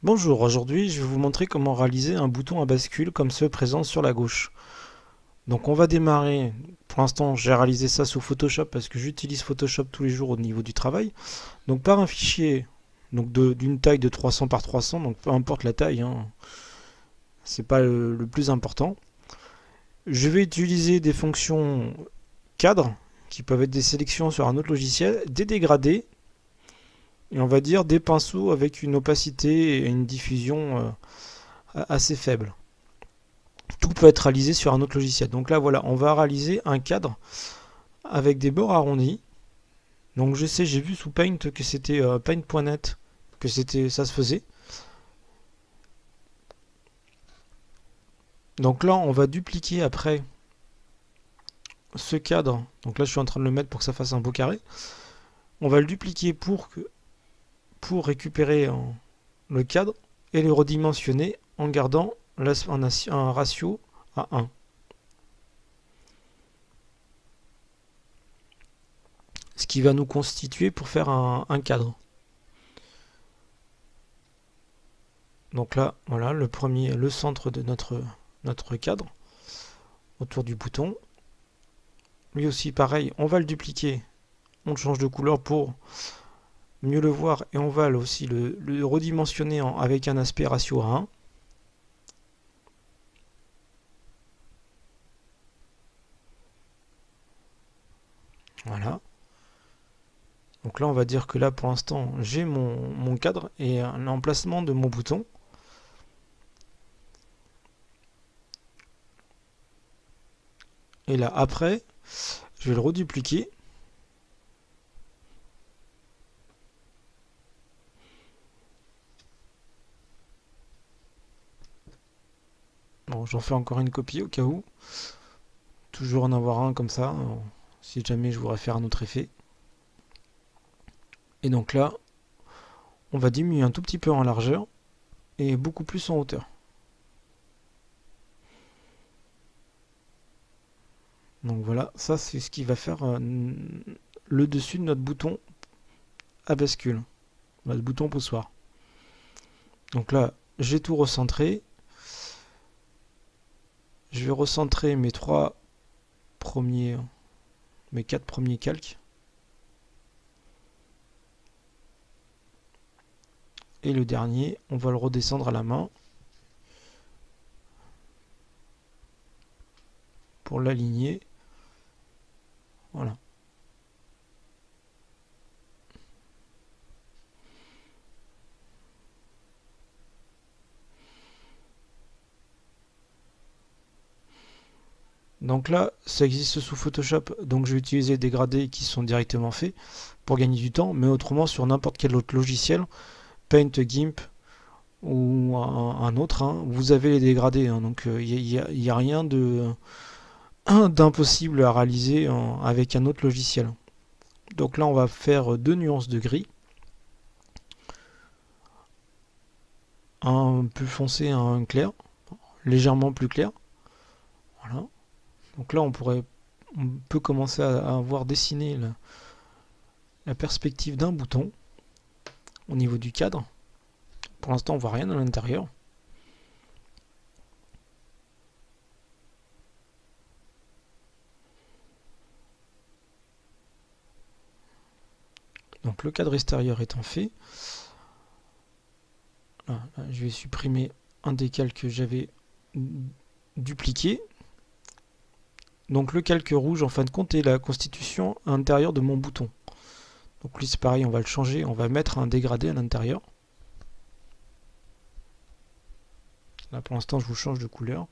Bonjour, aujourd'hui je vais vous montrer comment réaliser un bouton à bascule comme ceux présents sur la gauche. Donc on va démarrer, pour l'instant j'ai réalisé ça sous Photoshop parce que j'utilise Photoshop tous les jours au niveau du travail. Donc par un fichier d'une taille de 300 par 300, donc peu importe la taille, hein, c'est pas le plus important. Je vais utiliser des fonctions cadres qui peuvent être des sélections sur un autre logiciel, des dégradés et on va dire des pinceaux avec une opacité et une diffusion assez faible. Tout peut être réalisé sur un autre logiciel. Donc là, voilà, on va réaliser un cadre avec des bords arrondis. Donc je sais, j'ai vu sous Paint que c'était Paint.net, que ça se faisait. Donc là, on va dupliquer après ce cadre. Donc là, je suis en train de le mettre pour que ça fasse un beau carré. On va le dupliquer pour récupérer le cadre et le redimensionner en gardant un ratio à 1. Ce qui va nous constituer pour faire un cadre. Donc là, voilà, le centre de notre cadre autour du bouton. Lui aussi, pareil, on va le dupliquer. On change de couleur pour mieux le voir et on va aussi le redimensionner avec un aspect ratio à 1. Voilà. Donc là, on va dire que là, pour l'instant, j'ai mon cadre et l'emplacement de mon bouton. Et là, après, je vais le redupliquer. Bon, j'en fais encore une copie au cas où. Toujours en avoir un comme ça, si jamais je voudrais faire un autre effet. Et donc là, on va diminuer un tout petit peu en largeur et beaucoup plus en hauteur. Donc voilà, ça c'est ce qui va faire le dessus de notre bouton à bascule, notre bouton poussoir. Donc là, j'ai tout recentré. Je vais recentrer mes quatre premiers calques. Et le dernier, on va le redescendre à la main pour l'aligner. Voilà. Donc là, ça existe sous Photoshop, donc je vais utiliser des dégradés qui sont directement faits pour gagner du temps, mais autrement sur n'importe quel autre logiciel, Paint, GIMP ou un autre, hein, vous avez les dégradés, hein, donc il n'y a rien d'impossible à réaliser avec un autre logiciel. Donc là, on va faire deux nuances de gris, un plus foncé, un clair, légèrement plus clair. Voilà. Donc là, on peut commencer à voir dessiner la perspective d'un bouton au niveau du cadre. Pour l'instant, on voit rien à l'intérieur. Donc le cadre extérieur étant fait, là, je vais supprimer un des calques que j'avais dupliqué. Donc le calque rouge, en fin de compte, est la constitution intérieure de mon bouton. Donc lui c'est pareil, on va le changer, on va mettre un dégradé à l'intérieur. Là pour l'instant je vous change de couleur.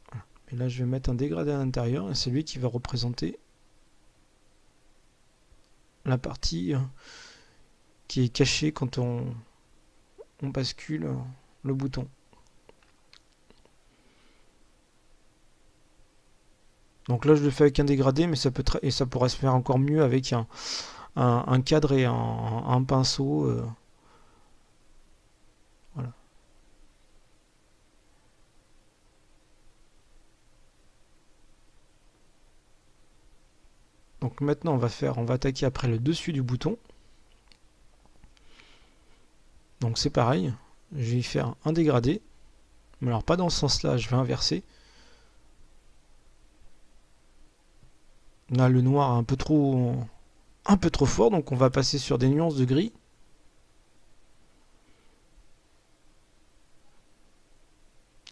Voilà. Et là je vais mettre un dégradé à l'intérieur et c'est lui qui va représenter la partie qui est cachée quand on bascule le bouton. Donc là je le fais avec un dégradé, mais ça pourrait se faire encore mieux avec un cadre et un pinceau. Voilà. Donc maintenant on va attaquer après le dessus du bouton. Donc c'est pareil, je vais faire un dégradé, mais alors pas dans ce sens-là, je vais inverser. Là, le noir est un peu trop fort, donc on va passer sur des nuances de gris.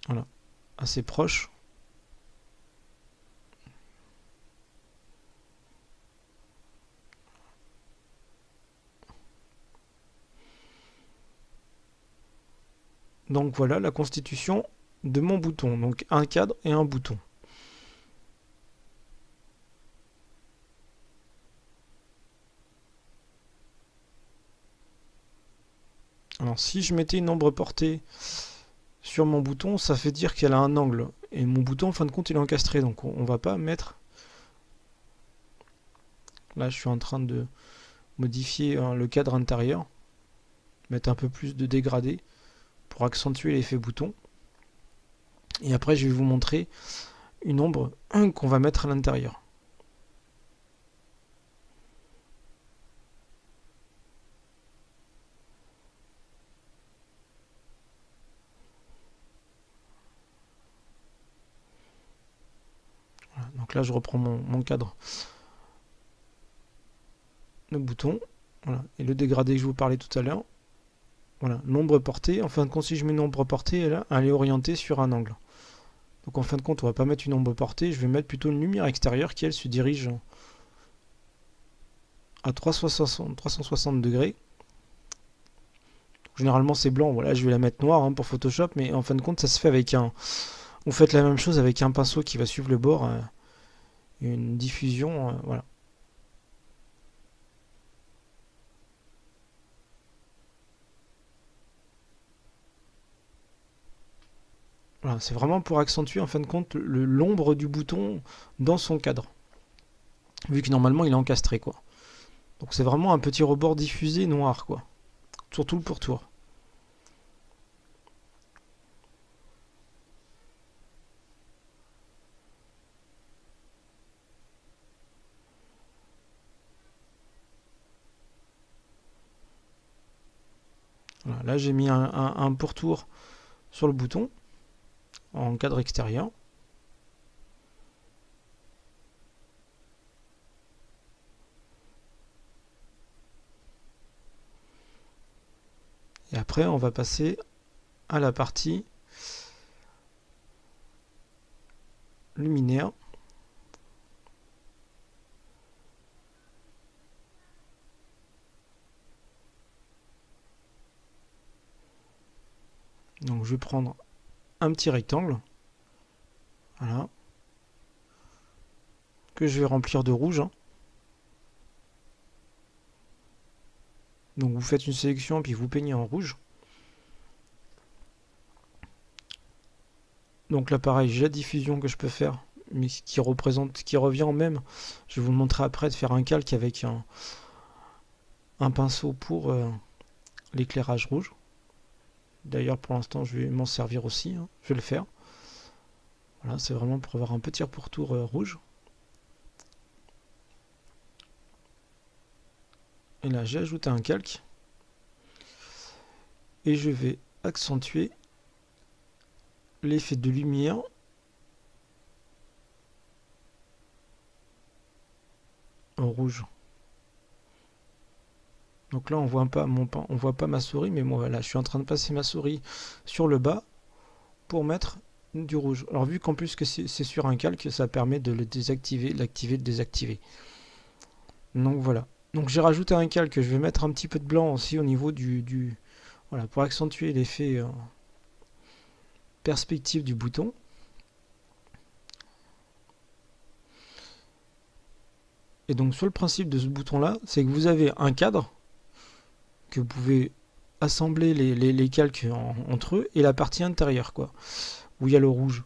Voilà, assez proche. Donc voilà la constitution de mon bouton. Donc un cadre et un bouton. Alors si je mettais une ombre portée sur mon bouton, ça fait dire qu'elle a un angle. Et mon bouton, en fin de compte, il est encastré. Donc on va pas mettre... Là, je suis en train de modifier le cadre intérieur. Mettre un peu plus de dégradé pour accentuer l'effet bouton. Et après, je vais vous montrer une ombre qu'on va mettre à l'intérieur. Voilà, donc là, je reprends mon cadre. Le bouton, voilà, et le dégradé que je vous parlais tout à l'heure. Voilà, l'ombre portée, en fin de compte, si je mets une ombre portée, elle est orientée sur un angle. Donc en fin de compte, on va pas mettre une ombre portée, je vais mettre plutôt une lumière extérieure qui, elle, se dirige à 360 degrés. Généralement, c'est blanc, voilà, je vais la mettre noire pour Photoshop, mais en fin de compte, ça se fait avec un... Vous faites la même chose avec un pinceau qui va suivre le bord, une diffusion, voilà. Voilà, c'est vraiment pour accentuer en fin de compte l'ombre du bouton dans son cadre. Vu que normalement il est encastré quoi. Donc c'est vraiment un petit rebord diffusé noir quoi. Sur tout le pourtour. Voilà, là j'ai mis un pourtour sur le bouton en cadre extérieur. Et après, on va passer à la partie luminaire. Donc je vais prendre un petit rectangle. Voilà. Que je vais remplir de rouge. Donc vous faites une sélection puis vous peignez en rouge. Donc là pareil, j'ai la diffusion que je peux faire, mais qui revient au même. Je vais vous le montrer après de faire un calque avec un pinceau pour l'éclairage rouge. D'ailleurs pour l'instant je vais m'en servir aussi, je vais le faire. Voilà, c'est vraiment pour avoir un petit pourtour rouge. Et là j'ai ajouté un calque. Et je vais accentuer l'effet de lumière en rouge. Donc là on voit pas ma souris, mais moi voilà, je suis en train de passer ma souris sur le bas pour mettre du rouge. Alors vu qu'en plus que c'est sur un calque, ça permet de le désactiver, l'activer, le désactiver. Donc voilà. Donc j'ai rajouté un calque, je vais mettre un petit peu de blanc aussi au niveau du voilà, pour accentuer l'effet perspective du bouton. Et donc sur le principe de ce bouton là, c'est que vous avez un cadre que vous pouvez assembler les calques entre eux et la partie intérieure quoi, où il y a le rouge.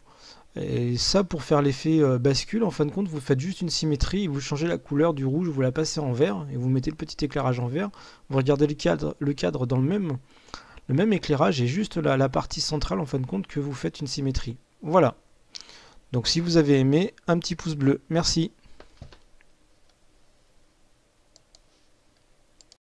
Et ça pour faire l'effet bascule, en fin de compte vous faites juste une symétrie et vous changez la couleur du rouge, vous la passez en vert et vous mettez le petit éclairage en vert, vous regardez le cadre dans le même éclairage et juste la partie centrale en fin de compte que vous faites une symétrie. Voilà. Donc si vous avez aimé, un petit pouce bleu. Merci.